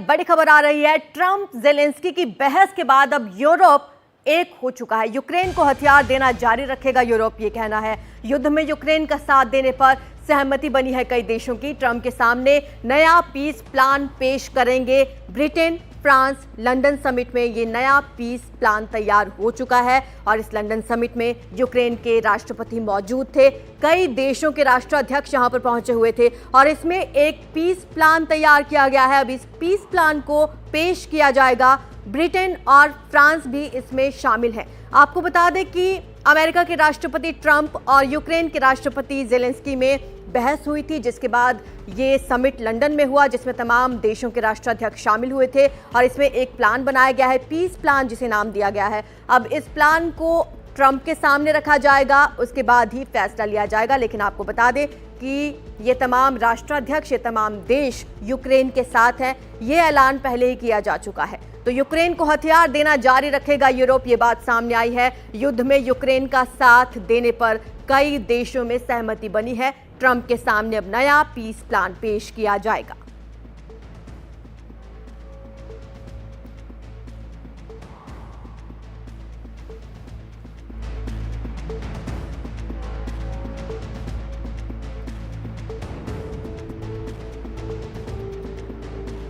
बड़ी खबर आ रही है। ट्रंप जेलेंस्की की बहस के बाद अब यूरोप एक हो चुका है। यूक्रेन को हथियार देना जारी रखेगा यूरोप, ये कहना है। युद्ध में यूक्रेन का साथ देने पर सहमति बनी है कई देशों की। ट्रंप के सामने नया पीस प्लान पेश करेंगे ब्रिटेन, फ्रांस। लंदन समिट में ये नया पीस प्लान तैयार हो चुका है और इस लंदन समिट में यूक्रेन के राष्ट्रपति मौजूद थे। कई देशों के राष्ट्राध्यक्ष यहां पर पहुंचे हुए थे और इसमें एक पीस प्लान तैयार किया गया है। अब इस पीस प्लान को पेश किया जाएगा। ब्रिटेन और फ्रांस भी इसमें शामिल है। आपको बता दें कि अमेरिका के राष्ट्रपति ट्रंप और यूक्रेन के राष्ट्रपति जेलेंस्की में बहस हुई थी, जिसके बाद ये समिट लंदन में हुआ, जिसमें तमाम देशों के राष्ट्राध्यक्ष शामिल हुए थे और इसमें एक प्लान बनाया गया है, पीस प्लान जिसे नाम दिया गया है। अब इस प्लान को ट्रंप के सामने रखा जाएगा, उसके बाद ही फैसला लिया जाएगा। लेकिन आपको बता दें कि ये तमाम राष्ट्राध्यक्ष, ये तमाम देश यूक्रेन के साथ हैं। ये ऐलान पहले ही किया जा चुका है। तो यूक्रेन को हथियार देना जारी रखेगा यूरोप, ये बात सामने आई है। युद्ध में यूक्रेन का साथ देने पर कई देशों में सहमति बनी है। ट्रंप के सामने अब नया पीस प्लान पेश किया जाएगा।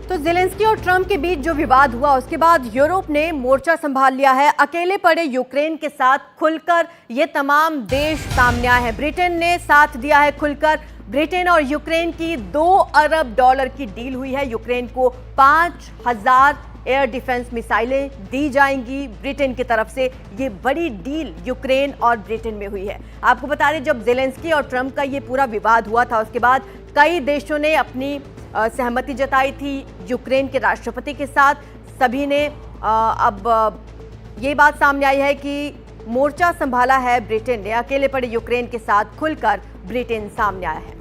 तो जेलेंस्की और ट्रंप के बीच जो विवाद हुआ, उसके बाद यूरोप ने मोर्चा संभाल लिया है। अकेले पड़े यूक्रेन के साथ खुलकर ये तमाम देश सामने आए हैं। ब्रिटेन ने साथ दिया है खुलकर। ब्रिटेन और यूक्रेन की $2 अरब की डील हुई है। यूक्रेन को 5000 एयर डिफेंस मिसाइलें दी जाएंगी ब्रिटेन की तरफ से। ये बड़ी डील यूक्रेन और ब्रिटेन में हुई है। आपको बता दें, जब जेलेंस्की और ट्रंप का ये पूरा विवाद हुआ था, उसके बाद कई देशों ने अपनी सहमति जताई थी यूक्रेन के राष्ट्रपति के साथ। सभी ने अब ये बात सामने आई है कि मोर्चा संभाला है ब्रिटेन ने। अकेले पड़े यूक्रेन के साथ खुलकर ब्रिटेन सामने आया है।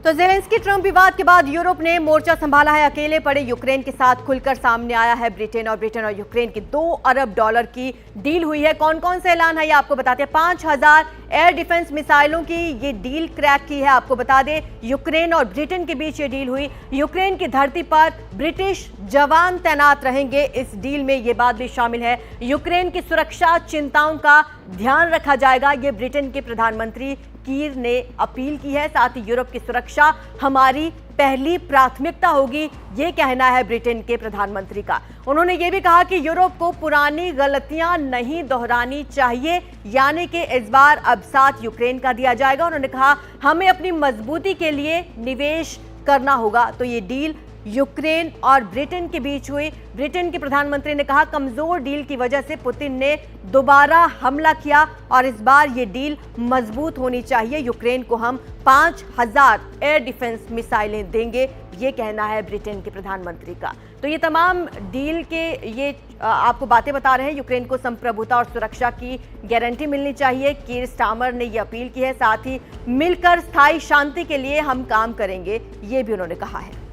तो जेलेंस्की ट्रंप विवाद के बाद यूरोप ने मोर्चा संभाला है। अकेले पड़े यूक्रेन के साथ खुलकर सामने आया है ब्रिटेन और यूक्रेन की $2 अरब की डील हुई है। कौन कौन से ऐलान है ये आपको बताते हैं। 5000 एयर डिफेंस मिसाइलों की ये डील क्रैक की है। आपको बता दें, यूक्रेन और ब्रिटेन के बीच ये डील हुई। यूक्रेन की धरती पर ब्रिटिश जवान तैनात रहेंगे। इस डील में ये बात भी शामिल है। यूक्रेन की सुरक्षा चिंताओं का ध्यान रखा जाएगा, ये ब्रिटेन के प्रधानमंत्री कीर ने अपील की है। साथ ही यूरोप की सुरक्षा हमारी पहली प्राथमिकता होगी, ये कहना है ब्रिटेन के प्रधानमंत्री का। उन्होंने ये भी कहा कि यूरोप को पुरानी गलतियां नहीं दोहरानी चाहिए, यानी कि इस बार अब साथ यूक्रेन का दिया जाएगा। उन्होंने कहा हमें अपनी मजबूती के लिए निवेश करना होगा। तो ये डील यूक्रेन और ब्रिटेन के बीच हुई। ब्रिटेन के प्रधानमंत्री ने कहा कमजोर डील की वजह से पुतिन ने दोबारा हमला किया और इस बार ये डील मजबूत होनी चाहिए। यूक्रेन को हम 5000 एयर डिफेंस मिसाइलें देंगे, ये कहना है ब्रिटेन के प्रधानमंत्री का। तो ये तमाम डील के ये आपको बातें बता रहे हैं। यूक्रेन को संप्रभुता और सुरक्षा की गारंटी मिलनी चाहिए, कीर स्टारमर ने ये अपील की है। साथ ही मिलकर स्थायी शांति के लिए हम काम करेंगे, ये भी उन्होंने कहा है।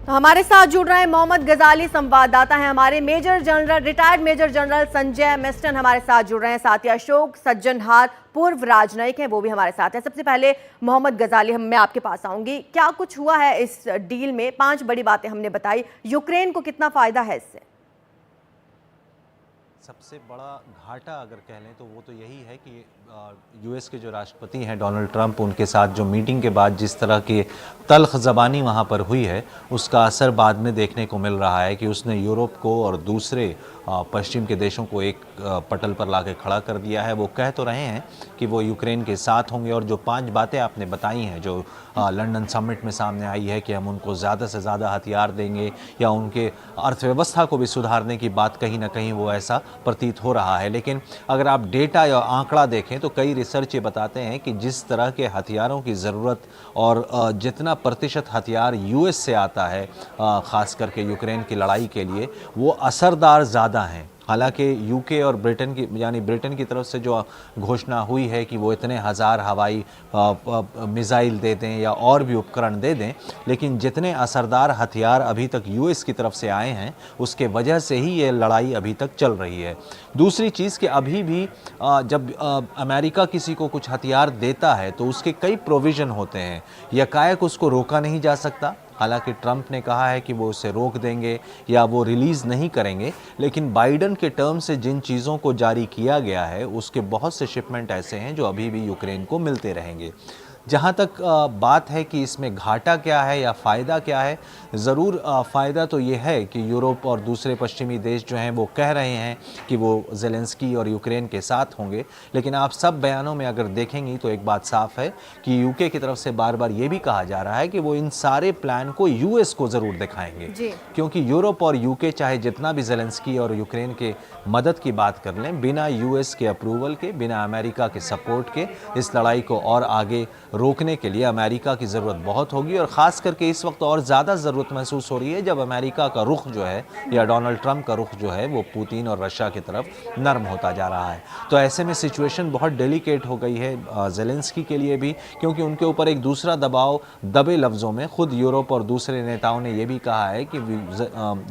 तो हमारे साथ जुड़ रहे हैं मोहम्मद गजाली, संवाददाता हैं हमारे। Retired major general Sanjay Meston हमारे साथ जुड़ रहे हैं। साथ ही अशोक सज्जनहार, पूर्व राजनयिक हैं, वो भी हमारे साथ हैं। सबसे पहले मोहम्मद गजाली, मैं आपके पास आऊंगी। क्या कुछ हुआ है इस डील में? 5 बड़ी बातें हमने बताई। यूक्रेन को कितना फायदा है इससे? सबसे बड़ा घाटा अगर कह लें तो वो तो यही है कि यूएस के जो राष्ट्रपति हैं डोनाल्ड ट्रंप, उनके साथ जो मीटिंग के बाद जिस तरह की तल्ख ज़बानी वहाँ पर हुई है, उसका असर बाद में देखने को मिल रहा है कि उसने यूरोप को और दूसरे पश्चिम के देशों को एक पटल पर लाके खड़ा कर दिया है। वो कह तो रहे हैं कि वो यूक्रेन के साथ होंगे और जो 5 बातें आपने बताई हैं, जो लंदन समिट में सामने आई है कि हम उनको ज़्यादा से ज़्यादा हथियार देंगे या उनके अर्थव्यवस्था को भी सुधारने की बात कहीं ना कहीं वो ऐसा प्रतीत हो रहा है। लेकिन अगर आप डेटा या आंकड़ा देखें तो कई रिसर्च ये बताते हैं कि जिस तरह के हथियारों की ज़रूरत और जितना प्रतिशत हथियार यूएस से आता है ख़ास करके यूक्रेन की लड़ाई के लिए, वो असरदार ज़्यादा हैं। हालांकि यूके और ब्रिटेन की यानी ब्रिटेन की तरफ से जो घोषणा हुई है कि वो इतने हज़ार हवाई मिसाइल दे दें या और भी उपकरण दे दें, लेकिन जितने असरदार हथियार अभी तक यूएस की तरफ से आए हैं उसके वजह से ही ये लड़ाई अभी तक चल रही है। दूसरी चीज़ कि अभी भी जब अमेरिका किसी को कुछ हथियार देता है तो उसके कई प्रोविज़न होते हैं, यकायक उसको रोका नहीं जा सकता। हालांकि ट्रंप ने कहा है कि वो उसे रोक देंगे या वो रिलीज़ नहीं करेंगे, लेकिन बाइडन के टर्म से जिन चीज़ों को जारी किया गया है उसके बहुत से शिपमेंट ऐसे हैं जो अभी भी यूक्रेन को मिलते रहेंगे। जहाँ तक बात है कि इसमें घाटा क्या है या फ़ायदा क्या है, ज़रूर फ़ायदा तो ये है कि यूरोप और दूसरे पश्चिमी देश जो हैं वो कह रहे हैं कि वो ज़ेलेंस्की और यूक्रेन के साथ होंगे, लेकिन आप सब बयानों में अगर देखेंगी तो एक बात साफ़ है कि यूके की तरफ से बार बार ये भी कहा जा रहा है कि वो इन सारे प्लान को यूएस को ज़रूर दिखाएंगे, क्योंकि यूरोप और यूके चाहे जितना भी ज़ेलेंस्की और यूक्रेन के मदद की बात कर लें, बिना यूएस के अप्रूवल के, बिना अमेरिका के सपोर्ट के इस लड़ाई को और आगे रोकने के लिए अमेरिका की ज़रूरत बहुत होगी। और ख़ास करके इस वक्त और ज़्यादा ज़रूरत महसूस हो रही है जब अमेरिका का रुख जो है या डोनाल्ड ट्रंप का रुख जो है वो पुतिन और रशिया की तरफ नरम होता जा रहा है। तो ऐसे में सिचुएशन बहुत डेलिकेट हो गई है ज़ेलेंस्की के लिए भी, क्योंकि उनके ऊपर एक दूसरा दबाव दबे लफ्ज़ों में खुद यूरोप और दूसरे नेताओं ने यह भी कहा है कि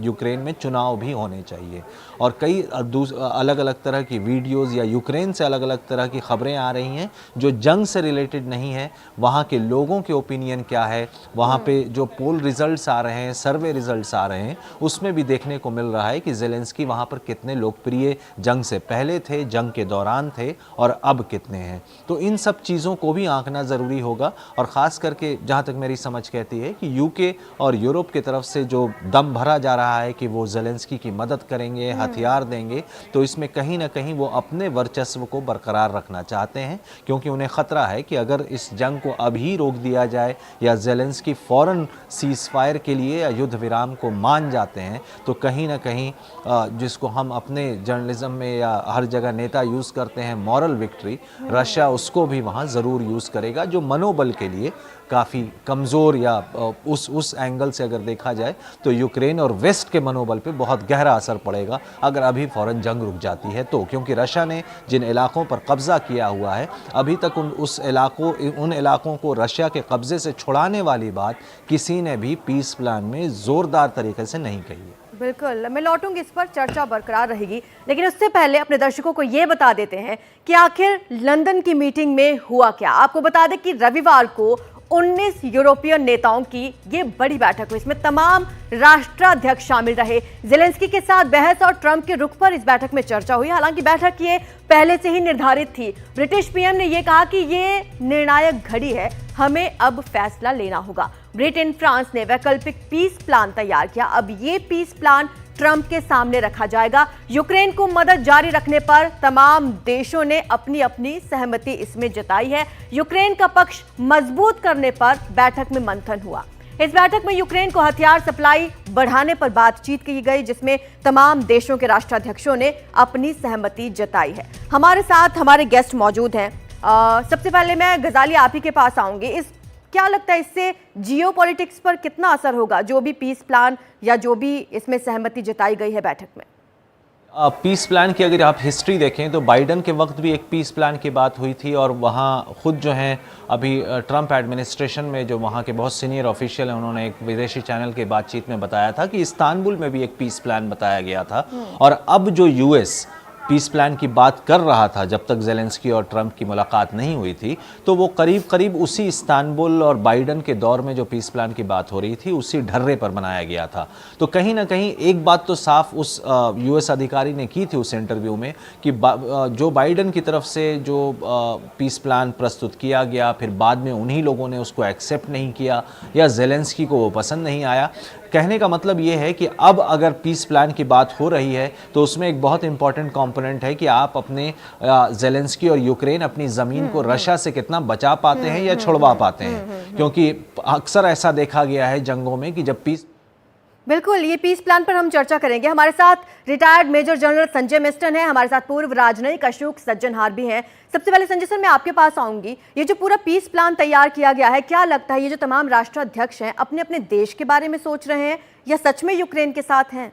यूक्रेन में चुनाव भी होने चाहिए। और कई अलग अलग तरह की वीडियोज़ या यूक्रेन से अलग अलग तरह की खबरें आ रही हैं जो जंग से रिलेटेड नहीं है। वहाँ के लोगों के ओपिनियन क्या है, वहाँ पे जो पोल रिजल्ट्स आ रहे हैं, सर्वे रिजल्ट्स आ रहे हैं, उसमें भी देखने को मिल रहा है कि ज़ेलेंस्की वहाँ पर कितने लोकप्रिय जंग से पहले थे, जंग के दौरान थे और अब कितने हैं। तो इन सब चीज़ों को भी आंकना ज़रूरी होगा। और ख़ास करके जहाँ तक मेरी समझ कहती है कि यूके और यूरोप की तरफ से जो दम भरा जा रहा है कि वो ज़ेलेंस्की की मदद करेंगे, हथियार देंगे, तो इसमें कहीं ना कहीं वो अपने वर्चस्व को बरकरार रखना चाहते हैं, क्योंकि उन्हें ख़तरा है कि अगर इस जंग को अभी रोक दिया जाए या ज़ेलेंस्की फ़ौरन सीज़ फायर के लिए या युद्ध विराम को मान जाते हैं तो कहीं ना कहीं जिसको हम अपने जर्नलिज्म में या हर जगह नेता यूज़ करते हैं मॉरल विक्ट्री, रशिया उसको भी वहाँ ज़रूर यूज़ करेगा, जो मनोबल के लिए काफ़ी कमज़ोर या उस एंगल से अगर देखा जाए तो यूक्रेन और वेस्ट के मनोबल पे बहुत गहरा असर पड़ेगा अगर अभी फ़ौरन जंग रुक जाती है तो। क्योंकि रशिया ने जिन इलाकों पर कब्ज़ा किया हुआ है अभी तक उन इलाकों को रशिया के कब्ज़े से छुड़ाने वाली बात किसी ने भी पीस प्लान में ज़ोरदार तरीके से नहीं कही है। बिल्कुल, मैं लौटूंगी इस पर, चर्चा बरकरार रहेगी, लेकिन उससे पहले अपने दर्शकों को ये बता देते हैं कि आखिर लंदन की मीटिंग में हुआ क्या। आपको बता दें कि रविवार को 19 यूरोपियन नेताओं की ये बड़ी बैठक हुई। इसमें तमाम राष्ट्राध्यक्ष शामिल रहे। ज़ेलेंस्की के साथ बहस और ट्रंप के रुख पर इस बैठक में चर्चा हुई। हालांकि बैठक ये पहले से ही निर्धारित थी। ब्रिटिश पीएम ने यह कहा कि ये निर्णायक घड़ी है, हमें अब फैसला लेना होगा। ब्रिटेन, फ्रांस ने वैकल्पिक पीस प्लान तैयार किया। अब ये पीस प्लान ट्रंप के सामने रखा जाएगा। यूक्रेन को मदद जारी रखने पर तमाम देशों ने अपनी अपनी सहमति इसमें जताई है। यूक्रेन का पक्ष मजबूत करने पर बैठक में मंथन हुआ। इस बैठक में यूक्रेन को हथियार सप्लाई बढ़ाने पर बातचीत की गई, जिसमें तमाम देशों के राष्ट्राध्यक्षों ने अपनी सहमति जताई है। हमारे साथ हमारे गेस्ट मौजूद हैं। सबसे पहले मैं गजाली आप ही के पास आऊंगी। क्या लगता है इससे जियोपॉलिटिक्स पर कितना असर होगा, जो भी पीस प्लान या जो भी इसमें सहमति जताई गई है बैठक में? पीस प्लान की अगर आप हिस्ट्री देखें तो बाइडन के वक्त भी एक पीस प्लान की बात हुई थी और वहाँ खुद जो है अभी ट्रंप एडमिनिस्ट्रेशन में जो वहाँ के बहुत सीनियर ऑफिशियल हैं उन्होंने एक विदेशी चैनल की बातचीत में बताया था कि इस्तांबुल में भी एक पीस प्लान बताया गया था। और अब जो यूएस पीस प्लान की बात कर रहा था जब तक ज़ेलेंस्की और ट्रंप की मुलाकात नहीं हुई थी, तो वो करीब करीब उसी इस्तांबुल और बाइडन के दौर में जो पीस प्लान की बात हो रही थी उसी ढर्रे पर बनाया गया था। तो कहीं ना कहीं एक बात तो साफ उस यूएस अधिकारी ने की थी उस इंटरव्यू में कि जो बाइडन की तरफ से जो पीस प्लान प्रस्तुत किया गया, फिर बाद में उन्हीं लोगों ने उसको एक्सेप्ट नहीं किया या ज़ेलेंस्की को वो पसंद नहीं आया। कहने का मतलब ये है कि अब अगर पीस प्लान की बात हो रही है तो उसमें एक बहुत इंपॉर्टेंट कंपोनेंट है कि आप अपने ज़ेलेंस्की और यूक्रेन अपनी ज़मीन को रशिया से कितना बचा पाते हैं या छुड़वा पाते हैं, क्योंकि अक्सर ऐसा देखा गया है जंगों में कि जब पीस बिल्कुल, ये पीस प्लान पर हम चर्चा करेंगे। हमारे साथ retired major general Sanjay Meston है, हमारे साथ पूर्व राजनयिक अशोक सज्जनहार भी हैं। सबसे पहले संजय सर, मैं आपके पास आऊंगी। ये जो पूरा पीस प्लान तैयार किया गया है, क्या लगता है ये जो तमाम राष्ट्राध्यक्ष हैं अपने अपने देश के बारे में सोच रहे हैं या सच में यूक्रेन के साथ हैं?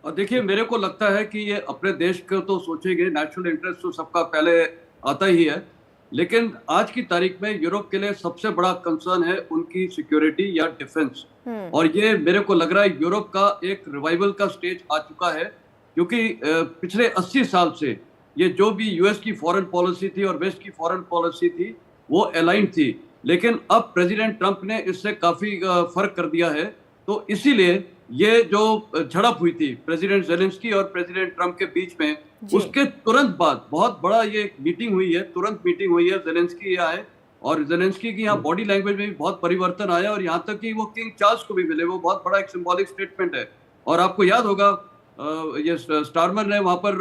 और देखिए, मेरे को लगता है कि ये अपने देश को तो सोचेंगे, नेशनल इंटरेस्ट तो सबका पहले आता ही है, लेकिन आज की तारीख में यूरोप के लिए सबसे बड़ा कंसर्न है उनकी सिक्योरिटी या डिफेंस। और ये मेरे को लग रहा है यूरोप का एक रिवाइवल का स्टेज आ चुका है, क्योंकि पिछले 80 साल से ये जो भी यूएस की फॉरेन पॉलिसी थी और वेस्ट की फॉरेन पॉलिसी थी वो अलाइंड थी, लेकिन अब प्रेसिडेंट ट्रंप ने इससे काफी फर्क कर दिया है। तो इसीलिए ये जो झड़प हुई थी प्रेसिडेंट जेलेंस्की और प्रेसिडेंट ट्रंप के बीच में, उसके तुरंत बाद बहुत बड़ा ये मीटिंग हुई है, तुरंत मीटिंग हुई है। जेलेंस्की आए और जेलेंस्की की यहाँ बॉडी लैंग्वेज में भी बहुत परिवर्तन आया, और यहाँ तक कि वो किंग चार्ल्स को भी मिले, वो बहुत बड़ा एक सिंबॉलिक स्टेटमेंट है। और आपको याद होगा ये स्टारमर ने वहां पर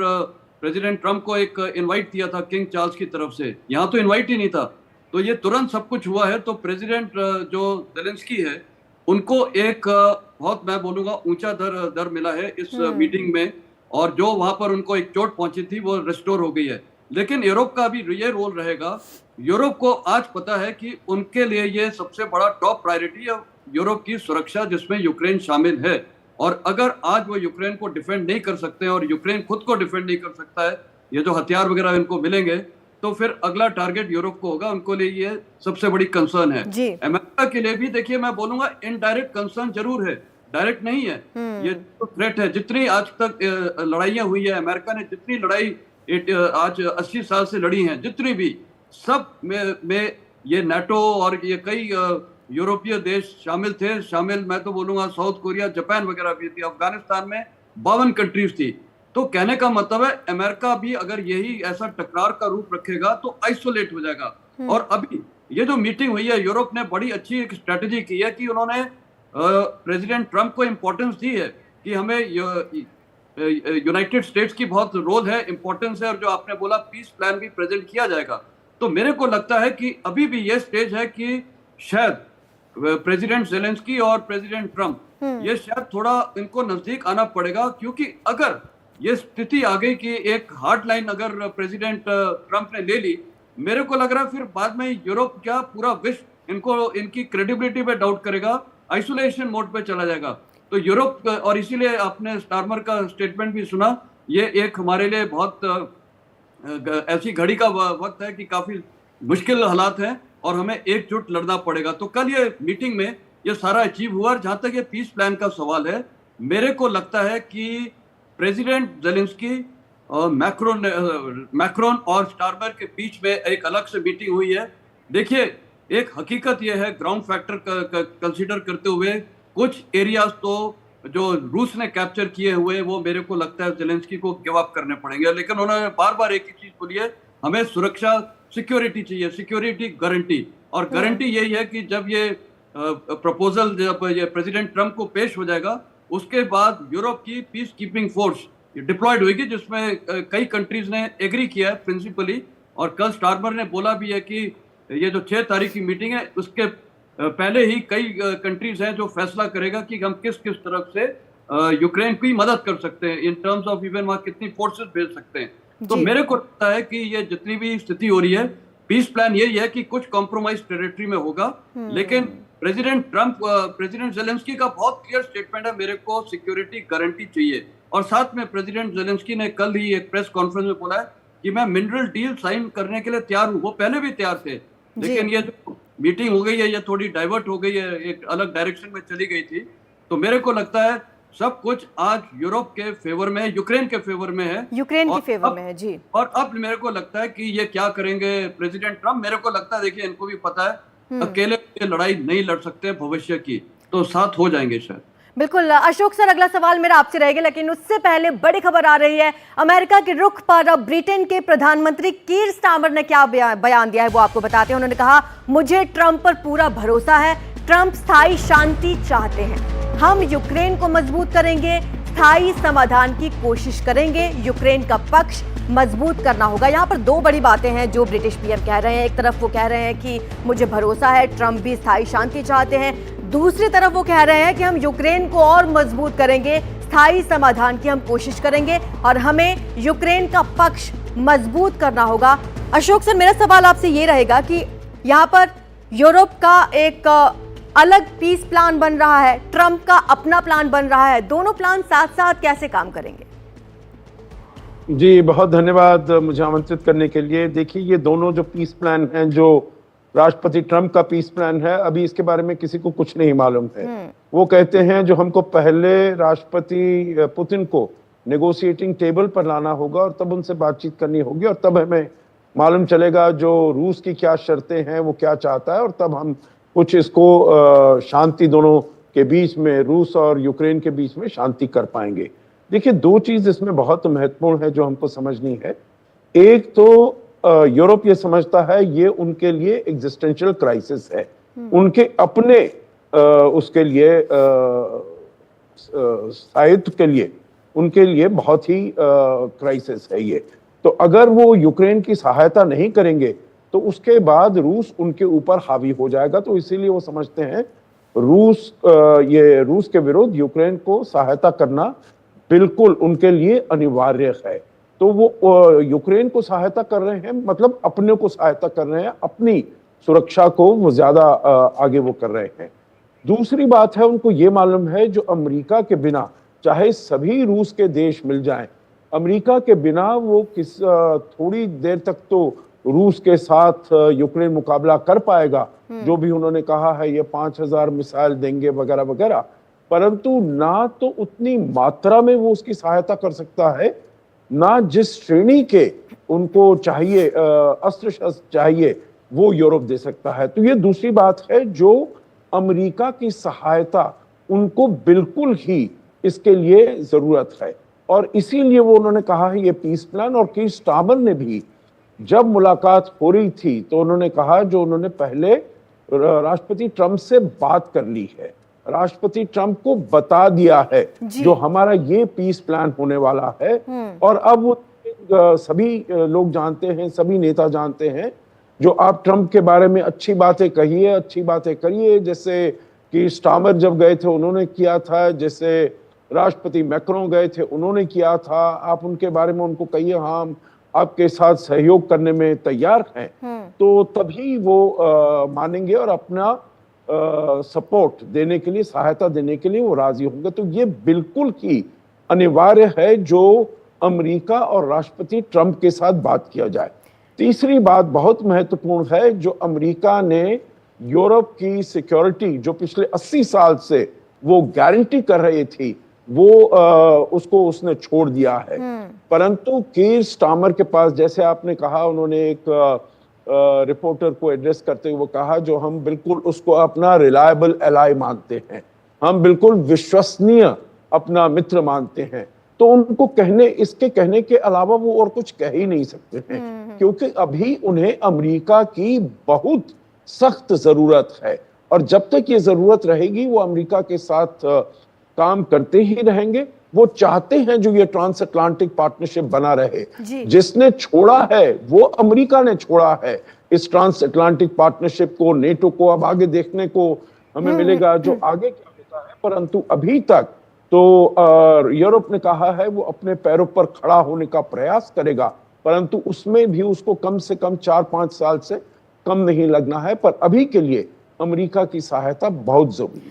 प्रेसिडेंट ट्रंप को एक इनवाइट दिया था किंग चार्ल्स की तरफ से, यहाँ तो इनवाइट ही नहीं था। तो ये तुरंत सब कुछ हुआ है। तो प्रेसिडेंट जो जेलेंस्की है उनको एक बहुत, मैं बोलूंगा, ऊंचा दर मिला है इस मीटिंग में, और जो वहां पर उनको एक चोट पहुंची थी वो रिस्टोर हो गई है। लेकिन यूरोप का भी ये रोल रहेगा। यूरोप को आज पता है कि उनके लिए ये सबसे बड़ा टॉप प्रायोरिटी है यूरोप की सुरक्षा, जिसमें यूक्रेन शामिल है। और अगर आज वो यूक्रेन को डिफेंड नहीं कर सकते हैं और यूक्रेन खुद को डिफेंड नहीं कर सकता है, ये जो हथियार वगैरह इनको मिलेंगे, तो फिर अगला टारगेट यूरोप को होगा। उनको लिए ये सबसे बड़ी कंसर्न है। अमेरिका के लिए भी देखिए, मैं बोलूंगा इनडायरेक्ट कंसर्न जरूर है, डायरेक्ट नहीं है। ये तो थ्रेट है। जितनी आज तक लड़ाइयां हुई है, अमेरिका ने जितनी लड़ाई आज 80 साल से लड़ी हैं, जितनी भी, सब में ये नाटो और ये कई यूरोपीय देश शामिल थे। मैं तो बोलूंगा साउथ कोरिया, जापान वगैरह भी थी। अफगानिस्तान में 52 कंट्रीज थी। तो कहने का मतलब है अमेरिका भी अगर यही ऐसा टकरार का रूप रखेगा तो आइसोलेट हो जाएगा। और अभी ये जो मीटिंग हुई है, यूरोप ने बड़ी अच्छी एक स्ट्रेटेजी की है कि उन्होंने प्रेसिडेंट ट्रंप को इंपॉर्टेंस दी है कि हमें यूनाइटेड स्टेट्स की बहुत रोल है, इंपॉर्टेंस है, और जो आपने बोला पीस प्लान भी प्रेजेंट किया जाएगा। तो मेरे को लगता है कि अभी भी ये स्टेज है कि शायद प्रेसिडेंट जेलेंस्की और प्रेसिडेंट ट्रंप, ये शायद थोड़ा इनको नजदीक आना पड़ेगा, क्योंकि अगर ये स्थिति आ गई कि एक हार्ड लाइन अगर प्रेसिडेंट ट्रंप ने ले ली, मेरे को लग रहा है फिर बाद में यूरोप क्या पूरा विश्व इनको, इनकी क्रेडिबिलिटी पे डाउट करेगा, आइसोलेशन मोड पे चला जाएगा। तो यूरोप, और इसीलिए आपने स्टारमर का स्टेटमेंट भी सुना, ये एक हमारे लिए बहुत ऐसी घड़ी का वक्त है कि काफी मुश्किल हालात हैं और हमें एकजुट लड़ना पड़ेगा। तो कल ये मीटिंग में ये सारा अचीव हुआ। और जहां तक ये पीस प्लान का सवाल है, मेरे को लगता है कि प्रेसिडेंट जेलेंस्की, मैक्रोन और स्टारमर के बीच में एक अलग से मीटिंग हुई है। देखिए, एक हकीकत यह है, ग्राउंड फैक्टर कंसीडर करते हुए, कुछ एरियाज तो जो रूस ने कैप्चर किए हुए, वो मेरे को लगता है जेलेंस्की को गिव अप करने पड़ेंगे। लेकिन उन्होंने बार बार एक ही चीज बोली है, हमें सुरक्षा, सिक्योरिटी चाहिए, सिक्योरिटी गारंटी। और गारंटी यही है कि जब ये प्रपोजल जब ये प्रेसिडेंट ट्रंप को पेश हो जाएगा, उसके बाद यूरोप की पीस कीपिंग फोर्स डिप्लॉयड होगी, जिसमें कई कंट्रीज ने एग्री किया है प्रिंसिपली। और कल स्टारमर ने बोला भी है कि ये जो 6 तारीख की मीटिंग है, उसके पहले ही कई कंट्रीज हैं जो फैसला करेगा कि हम किस किस तरफ से यूक्रेन की मदद कर सकते हैं, इन टर्म्स ऑफ इवन वहां कितनी फोर्सेस भेज सकते हैं। तो मेरे को लगता है कि ये जितनी भी स्थिति हो रही है, पीस प्लान यही है कि कुछ कॉम्प्रोमाइज टेरिटरी में होगा। लेकिन प्रेसिडेंट जेलेंस्की का बहुत क्लियर स्टेटमेंट है, मेरे को सिक्योरिटी गारंटी चाहिए। और साथ में प्रेसिडेंट जेलेंस्की ने कल ही एक प्रेस कॉन्फ्रेंस में बोला है कि मैं मिनरल डील साइन करने के लिए तैयार हूँ। वो पहले भी तैयार थे, लेकिन ये जो मीटिंग हो गई है, ये थोड़ी डाइवर्ट हो गई है, एक अलग डायरेक्शन में चली गई थी। तो मेरे को लगता है सब कुछ आज यूरोप के फेवर में है, यूक्रेन के फेवर में है, यूक्रेन के फेवर में है जी। और अब मेरे को लगता है कि ये क्या करेंगे प्रेसिडेंट ट्रंप, मेरे को लगता है, देखिए इनको भी पता है अकेले लड़ाई नहीं लड़ सकते भविष्य की, तो साथ हो जाएंगे शायद। बिल्कुल अशोक सर, अगला सवाल मेरा आपसे रहेगा, लेकिन उससे पहले बड़ी खबर आ रही है। अमेरिका के रुख पर अब ब्रिटेन के प्रधानमंत्री कीर स्टारमर ने क्या बयान दिया है, वो आपको बताते हैं। उन्होंने कहा, मुझे ट्रंप पर पूरा भरोसा है, ट्रंप स्थायी शांति चाहते हैं, हम यूक्रेन को मजबूत करेंगे, स्थायी समाधान की कोशिश करेंगे, यूक्रेन का पक्ष मजबूत करना होगा। यहाँ पर 2 बड़ी बातें हैं जो ब्रिटिश पीएम कह रहे हैं। एक तरफ वो कह रहे हैं कि मुझे भरोसा है, ट्रंप भी स्थायी शांति चाहते हैं, दूसरी तरफ वो कह रहे हैं कि हम यूक्रेन को और मजबूत करेंगे, स्थायी समाधान की हम कोशिश करेंगे और हमें यूक्रेन का पक्ष मजबूत करना होगा। अशोक सर, मेरा सवाल आपसे ये रहेगा कि यहाँ पर यूरोप का एक अलग पीस प्लान बन रहा है, ट्रंप का अपना प्लान बन रहा है, दोनों प्लान साथ साथ कैसे काम करेंगे? जी, बहुत धन्यवाद मुझे आमंत्रित करने के लिए। देखिए, ये दोनों जो पीस प्लान हैं, जो राष्ट्रपति ट्रंप का पीस प्लान है, अभी इसके बारे में किसी को कुछ नहीं मालूम है। वो कहते हैं जो हमको पहले राष्ट्रपति पुतिन को नेगोशिएटिंग टेबल पर लाना होगा और तब उनसे बातचीत करनी होगी और तब हमें मालूम चलेगा जो रूस की क्या शर्तें हैं, वो क्या चाहता है, और तब हम कुछ इसको शांति दोनों के बीच में, रूस और यूक्रेन के बीच में शांति कर पाएंगे। देखिए, दो चीज इसमें बहुत महत्वपूर्ण है जो हमको समझनी है। एक तो यूरोप ये समझता है ये उनके लिए एग्जिस्टेंशियल क्राइसिस है, उनके अपने उसके लिए स्थायित्व के लिए उनके लिए बहुत ही क्राइसिस है ये। तो अगर वो यूक्रेन की सहायता नहीं करेंगे तो उसके बाद रूस उनके ऊपर हावी हो जाएगा। तो इसीलिए वो समझते हैं रूस के विरुद्ध यूक्रेन को सहायता करना बिल्कुल उनके लिए अनिवार्य है। तो वो यूक्रेन को सहायता कर रहे हैं, मतलब अपने को सहायता कर रहे हैं, अपनी सुरक्षा को वो ज्यादा आगे वो कर रहे हैं। दूसरी बात है, उनको ये मालूम है जो अमेरिका के बिना, चाहे सभी रूस के देश मिल जाएं, अमेरिका के बिना वो थोड़ी देर तक तो रूस के साथ यूक्रेन मुकाबला कर पाएगा, जो भी उन्होंने कहा है ये 5000 मिसाइल देंगे वगैरह वगैरह, परंतु ना तो उतनी मात्रा में वो उसकी सहायता कर सकता है, ना जिस श्रेणी के उनको चाहिए अस्त्र शस्त्र चाहिए वो यूरोप दे सकता है। तो ये दूसरी बात है, जो अमेरिका की सहायता उनको बिल्कुल ही इसके लिए जरूरत है और इसीलिए वो उन्होंने कहा है ये पीस प्लान। और कीर स्टारमर ने भी जब मुलाकात हो रही थी तो उन्होंने कहा जो उन्होंने पहले राष्ट्रपति ट्रंप से बात कर ली है, राष्ट्रपति ट्रंप को बता दिया है जो हमारा ये पीस प्लान होने वाला है। और अब वो सभी लोग जानते हैं, सभी नेता जानते हैं, जो आप ट्रंप के बारे में अच्छी बातें कहिए, अच्छी बातें करिए, जैसे कि स्टारमर जब गए थे उन्होंने किया था, जैसे राष्ट्रपति मैक्रोन गए थे उन्होंने किया था, आप उनके बारे में उनको कहिए हाँ हम आपके साथ सहयोग करने में तैयार हैं, तो तभी वो मानेंगे और अपना सपोर्ट देने के लिए, सहायता देने के लिए वो राजी होंगे। तो ये बिल्कुल ही अनिवार्य है जो अमेरिका और राष्ट्रपति ट्रंप के साथ बात किया जाए। तीसरी बात बहुत महत्वपूर्ण है, जो अमेरिका ने यूरोप की सिक्योरिटी जो पिछले 80 साल से वो गारंटी कर रही थी, वो उसको उसने छोड़ दिया है। परंतु कीर स्टारमर के पास, जैसे आपने कहा, उन्होंने एक रिपोर्टर को एड्रेस करते हुए कहा जो हम बिल्कुल उसको अपना रिलायबल एलाई मानते हैं, हम बिल्कुल विश्वसनीय अपना मित्र मानते हैं। तो उनको इसके कहने के अलावा वो और कुछ कह ही नहीं सकते हैं, क्योंकि अभी उन्हें अमेरिका की बहुत सख्त जरूरत है और जब तक ये जरूरत रहेगी वो अमेरिका के साथ काम करते ही रहेंगे। वो चाहते हैं जो ये ट्रांस अटलांटिक पार्टनरशिप बना रहे, जिसने छोड़ा है वो अमेरिका ने छोड़ा है इस ट्रांस अटलांटिक पार्टनरशिप को, नेटो को। अब आगे देखने को हमें मिलेगा जो आगे क्या होता है, परंतु अभी तक तो यूरोप ने कहा है वो अपने पैरों पर खड़ा होने का प्रयास करेगा, परंतु उसमें भी उसको कम से कम 4-5 साल से कम नहीं लगना है। पर अभी के लिए अमेरिका की सहायता बहुत जरूरी है।